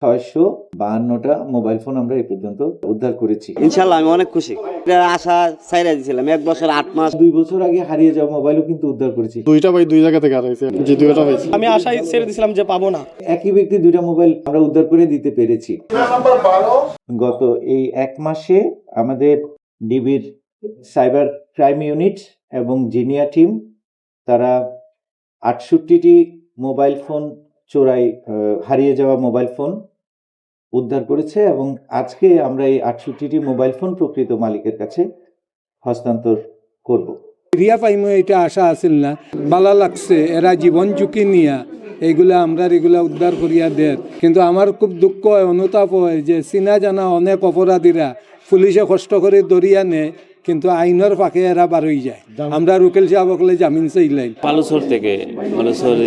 652টা mobile phone আমরা এই পর্যন্ত উদ্ধার করেছি। ইনশাআল্লাহ আমি অনেক খুশি। আশা ছাইরা দিয়েছিলাম 1 বছর 8 মাস। 2 বছর আগে হারিয়ে যাওয়া মোবাইলও কিন্তু উদ্ধার করেছি। দুইটা ভাই দুই জায়গা থেকে হারাইছে, যে দুইটা পাইছি। আমি আশায় ছেড়ে দিয়েছিলাম যে পাবো না। একই ব্যক্তি 2টা মোবাইল আমরা উদ্ধার করে দিতে পেরেছি। গত এই 1 মাসে আমাদের ডিবির সাইবার ক্রাইম ইউনিট এবং জিনিয়া টিম তারা 68টি মোবাইল ফোন হারিয়ে যাওয়া মোবাইল ফোন উদ্ধার করেছে এবং আজকে আমরা এই 68টি মোবাইল ফোন প্রকৃত মালিকের কাছে হস্তান্তর করব। রিয়া পাইমো এটা আশা আছিল না, ভালো লাগছে এরা জীবন ঝুঁকি নিয়া এইগুলা আমরা এগুলা উদ্ধার করিয়া দেয়। কিন্তু আমার খুব দুঃখ হয়, অনুতাপ হয় যে চিনা জানা অনেক অপরাধীরা পুলিশে কষ্ট করে দরিয়া নেয়, কিন্তু আইনের ফাঁকে এরা বারোই যায়। আমরা রুকেল সাহেবকলে জামিন চাইলাই। পালুসর থেকে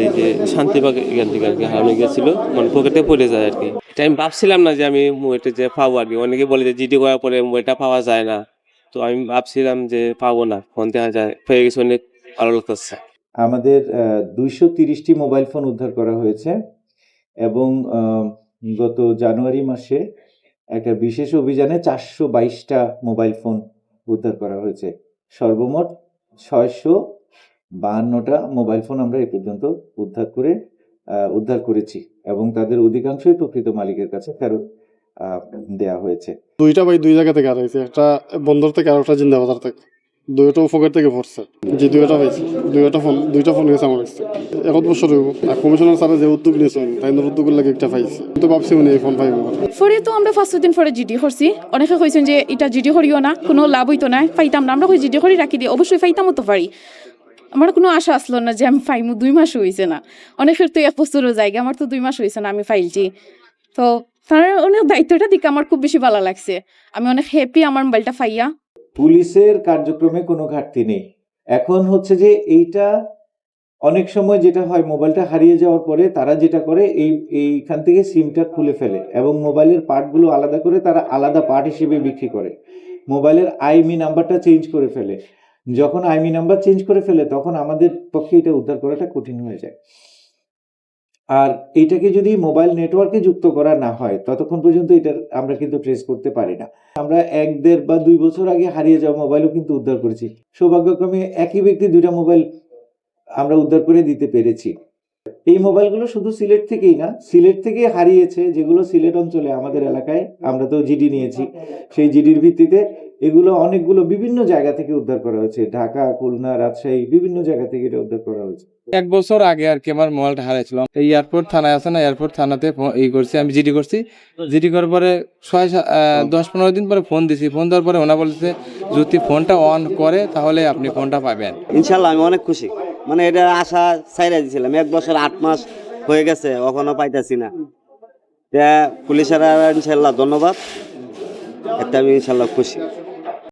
এই যে শান্তিবাগ এখান থেকে আর কি হারানো গেছিল, মানে পকেটে পড়ে যায় আর কি। এটা আমি ভাবছিলাম না যে আমি এটা যে পাবো আর কি। অনেকে বলে যে জিডি করার পরে এটা পাওয়া যায় না, তো আমি ভাবছিলাম যে পাবো না, ফোন দেখা যায় পেয়ে গেছে, অনেক ভালো লাগতেছে। আমাদের 230টি মোবাইল ফোন উদ্ধার করা হয়েছে এবং গত জানুয়ারি মাসে একটা বিশেষ অভিযানে 422টা মোবাইল ফোন উদ্ধার করা হয়েছে। সর্বমোট 652টা মোবাইল ফোন আমরা এ পর্যন্ত উদ্ধার করেছি এবং তাদের অধিকাংশই প্রকৃত মালিকের কাছে ফেরত দেয়া হয়েছে। দুইটা ভাই দুই জায়গা থেকে হারাইছে, একটা বন্দর থেকে আর একটা জিন্দাবাজার থেকে। দুইটা পকেট থেকে পড়ছে, যে দুইটা পাইছি। দুইটা ফোন গেছে আমার কাছে। 1 বছর হইব। আর কমিশনার স্যার যে উদ্যোগ নিয়েছেন, তাই উদ্যোগের লাগে একটা পাইছি, কিন্তু ভাবছি মানে এই ফোন পাইব। পরে তো আমরা 5 দিন পরে জিডি করছি। অনেকে কইছেন যে এটা জিডি করিও না, কোনো লাভ হইতো না, পাইতাম না। আমরা কই জিডি করে রাখি দিই, অবশ্যই পাইতামও তো পারি। আমার কোনো আশা আসলো না যে আমি পাইমু। 2 মাস হয়েছে না, অনেকের তো 1 বছরও জায়গা, আমার তো 2 মাস হয়েছে না আমি ফাইলছি। তো তার অনেক দায়িত্বটা দিকে আমার খুব বেশি ভালো লাগছে। আমি অনেক হ্যাপি আমার মোবাইলটা পাইয়া। পুলিশের কার্যক্রমে কোনো ঘাটতি নেই। এখন হচ্ছে যে এইটা অনেক সময় যেটা হয়, মোবাইলটা হারিয়ে যাওয়ার পরে তারা যেটা করে এইখান থেকে সিমটা খুলে ফেলে এবং মোবাইলের পার্টগুলো আলাদা করে তারা আলাদা পার্ট হিসেবে বিক্রি করে। মোবাইলের আইএমই নাম্বারটা চেঞ্জ করে ফেলে। যখন আইএমই নাম্বার চেঞ্জ করে ফেলে তখন আমাদের পক্ষে এটা উদ্ধার করাটা কঠিন হয়ে যায়। আর এইটাকে যদি মোবাইল নেটওয়ার্কে যুক্ত করা না হয় ততক্ষণ পর্যন্ত এটা আমরা কিন্তু ট্রেস করতে পারি না। আমরা 1, 1.5 বা 2 বছর আগে হারিয়ে যাওয়া মোবাইলও কিন্তু উদ্ধার করেছি। সৌভাগ্যক্রমে একই ব্যক্তি 2টা মোবাইল আমরা উদ্ধার করে দিতে পেরেছি। এই মোবাইলগুলো শুধু সিলেট থেকেই না, সিলেট থেকে হারিয়েছে যেগুলো সিলেট অঞ্চলে আমাদের এলাকায় আমরা তো জিডি নিয়েছি, সেই জিডির ভিত্তিতে এগুলো অনেকগুলো বিভিন্ন জায়গা থেকে উদ্ধার করা হয়েছে। ঢাকা, খুলনা, রাজশাহী বিভিন্ন জায়গা থেকে এটা উদ্ধার করা হয়েছে। 1 বছর আগে আর কি আমার মোবাইলটা হারাইছিল। এই এয়ারপোর্ট থানায় আছে না, এয়ারপোর্ট থানাতে করছি, আমি জিডি করছি। জিডি করার পরে 10-15 দিন পরে ফোন দিছি। ফোন দেওয়ার পরে ওনা বলছে যদি ফোনটা অন করে তাহলে আপনি ফোনটা পাবেন। ইনশাআল্লাহ আমি অনেক খুশি। মানে এটা আশা ছাইরা দিয়েছিলাম 1 বছর 8 মাস হয়ে গেছে, এখনো পাইতাছি না। পুলিশের ইনশাআল্লাহ ধন্যবাদ, এটা আমি ইনশাআল্লাহ খুশি।